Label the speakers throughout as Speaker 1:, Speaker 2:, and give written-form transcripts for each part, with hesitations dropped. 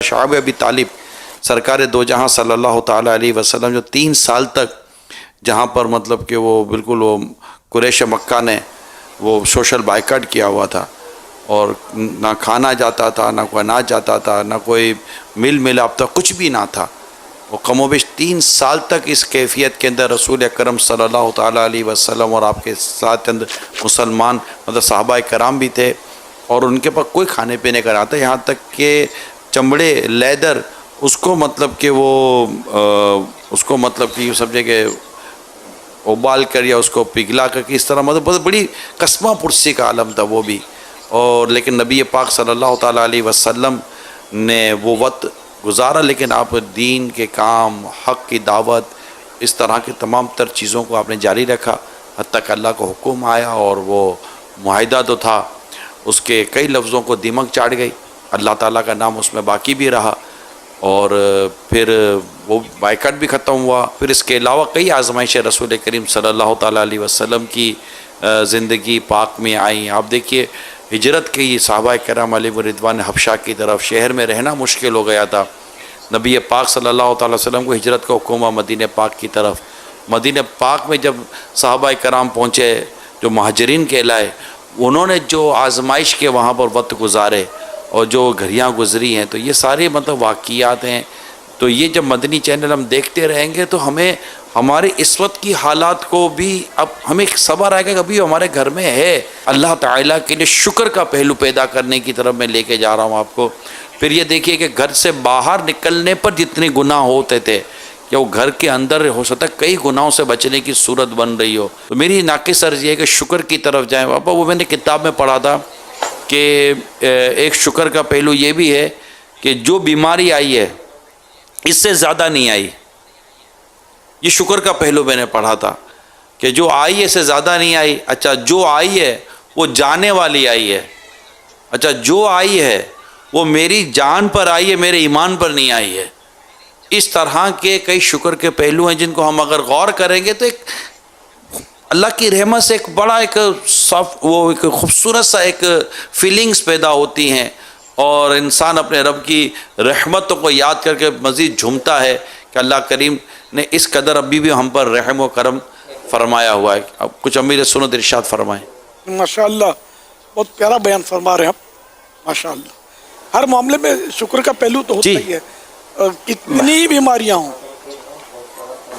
Speaker 1: شعب ابی طالب سرکار دو جہاں صلی اللہ تعالیٰ علیہ وسلم جو 3 سال تک جہاں پر مطلب کہ وہ بالکل وہ قریش مکہ نے وہ سوشل بائیکاٹ کیا ہوا تھا، اور نہ کھانا جاتا تھا، نہ کوئی اناج جاتا تھا، نہ کوئی مل ملاپ تھا، کچھ بھی نہ تھا. وہ کم و بیش 3 سال تک اس کیفیت کے اندر رسول اکرم صلی اللہ تعالیٰ علیہ وسلم اور آپ کے ساتھ اندر مسلمان مطلب صحابہ کرام بھی تھے، اور ان کے پاس کوئی کھانے پینے کا نہ تھا، یہاں تک کہ چمڑے لیدر اس کو مطلب کہ وہ اس کو مطلب کہ یہ سمجھے کہ ابال کر یا اس کو پگھلا کر کے اس طرح مطلب بہت بڑی قسمہ پرسی کا عالم تھا وہ بھی. اور لیکن نبی پاک صلی اللہ تعالیٰ علیہ وسلم نے وہ وقت گزارا، لیکن آپ دین کے کام، حق کی دعوت، اس طرح کے تمام تر چیزوں کو آپ نے جاری رکھا حتیٰ کہ اللہ کو حکم آیا، اور وہ معاہدہ تو تھا اس کے کئی لفظوں کو دیمک چاڑ گئی، اللہ تعالیٰ کا نام اس میں باقی بھی رہا، اور پھر وہ بائیکاٹ بھی ختم ہوا. پھر اس کے علاوہ کئی آزمائشیں رسول کریم صلی اللہ تعالیٰ علیہ وسلم کی زندگی پاک میں آئیں. آپ دیکھیے ہجرت کی صحابہ کرام علیہ رضوان حبشہ کی طرف، شہر میں رہنا مشکل ہو گیا تھا، نبی پاک صلی اللہ تعالیٰ وسلم کو ہجرت کا حکم ہوا مدینہ پاک کی طرف. مدینہ پاک میں جب صحابہ کرام پہنچے جو مہاجرین کہلائے، انہوں نے جو آزمائش کے وہاں پر وقت گزارے اور جو گھڑیاں گزری ہیں، تو یہ سارے مطلب واقعات ہیں. تو یہ جب مدنی چینل ہم دیکھتے رہیں گے تو ہمیں ہمارے اس وقت کی حالات کو بھی اب ہمیں صبر آئے گا کہ ابھی ہمارے گھر میں ہے. اللہ تعالیٰ کے لیے شکر کا پہلو پیدا کرنے کی طرف میں لے کے جا رہا ہوں آپ کو. پھر یہ دیکھیے کہ گھر سے باہر نکلنے پر جتنے گناہ ہوتے تھے کہ وہ گھر کے اندر ہو سکتا ہے کئی گناہوں سے بچنے کی صورت بن رہی ہو. تو میری ناقص عرض یہ ہے کہ شکر کی طرف جائیں. پاپا وہ میں نے کتاب میں پڑھا تھا کہ ایک شکر کا پہلو یہ بھی ہے کہ جو بیماری آئی ہے اس سے زیادہ نہیں آئی. یہ شکر کا پہلو میں نے پڑھا تھا کہ جو آئی ہے اس سے زیادہ نہیں آئی. اچھا جو آئی ہے وہ جانے والی آئی ہے. اچھا جو آئی ہے وہ میری جان پر آئی ہے، میرے ایمان پر نہیں آئی ہے. اس طرح کے کئی شکر کے پہلو ہیں جن کو ہم اگر غور کریں گے تو ایک اللہ کی رحمت سے ایک بڑا ایک وہ ایک خوبصورت سا ایک فیلنگز پیدا ہوتی ہیں، اور انسان اپنے رب کی رحمتوں کو یاد کر کے مزید جھومتا ہے کہ اللہ کریم نے اس قدر ابھی بھی ہم پر رحم و کرم فرمایا ہوا ہے. اب کچھ امیر سنت ارشاد فرمائیں.
Speaker 2: ماشاءاللہ بہت پیارا بیان فرما رہے ہیں آپ. ماشاءاللہ ہر معاملے میں شکر کا پہلو تو ہوتا ہی ہے. کتنی بیماریاں ہوں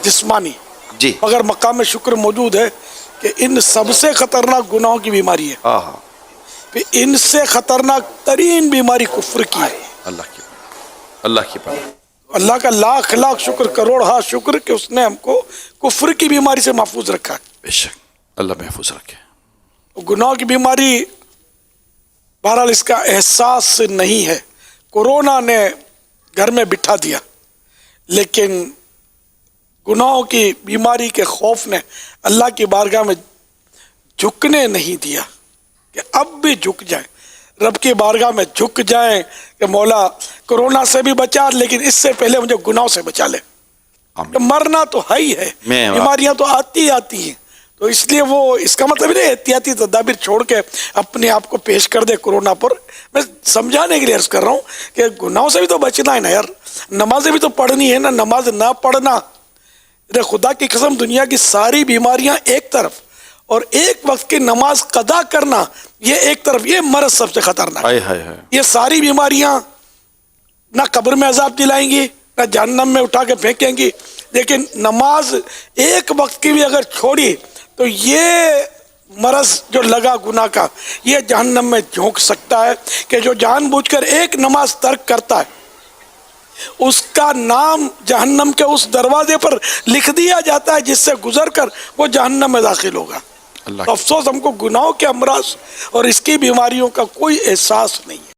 Speaker 2: جسمانی،
Speaker 1: جی
Speaker 2: مگر مقام شکر موجود ہے کہ ان سب سے خطرناک گناہوں کی بیماری ہے. پھر ان سے خطرناک ترین بیماری کفر کی ہے.
Speaker 1: اللہ کی پناہ.
Speaker 2: اللہ کا لاکھ لاکھ شکر، کروڑ ہاں شکر کہ اس نے ہم کو کفر کی بیماری سے محفوظ رکھا ہے.
Speaker 1: بے شک اللہ محفوظ رکھے.
Speaker 2: گناہ کی بیماری بہرحال اس کا احساس نہیں ہے، کورونا نے گھر میں بٹھا دیا، لیکن گناہوں کی بیماری کے خوف نے اللہ کی بارگاہ میں جھکنے نہیں دیا کہ اب بھی جھک جائیں، رب کی بارگاہ میں جھک جائیں کہ مولا کورونا سے بھی بچا لیکن اس سے پہلے مجھے گناہوں سے بچا لے. مرنا تو ہے ہی ہے، بیماریاں تو آتی ہیں، تو اس لیے وہ اس کا مطلب نہیں احتیاطی تدابیر چھوڑ کے اپنے آپ کو پیش کر دے کورونا پر. میں سمجھانے کے لیے عرض کر رہا ہوں کہ گناہوں سے بھی تو بچنا ہے نا یار، نمازیں بھی تو پڑھنی ہے نا. نماز نہ پڑھنا، خدا کی قسم دنیا کی ساری بیماریاں ایک طرف اور ایک وقت کی نماز قضا کرنا یہ ایک طرف، یہ مرض سب سے خطرناک ہے. یہ ساری بیماریاں نہ قبر میں عذاب دلائیں گی نہ جہنم میں اٹھا کے پھینکیں گی، لیکن نماز ایک وقت کی بھی اگر چھوڑی تو یہ مرض جو لگا گناہ کا یہ جہنم میں جھونک سکتا ہے کہ جو جان بوجھ کر ایک نماز ترک کرتا ہے اس کا نام جہنم کے اس دروازے پر لکھ دیا جاتا ہے جس سے گزر کر وہ جہنم میں داخل ہوگا. افسوس ہم کو گناہوں کے امراض اور اس کی بیماریوں کا کوئی احساس نہیں ہے.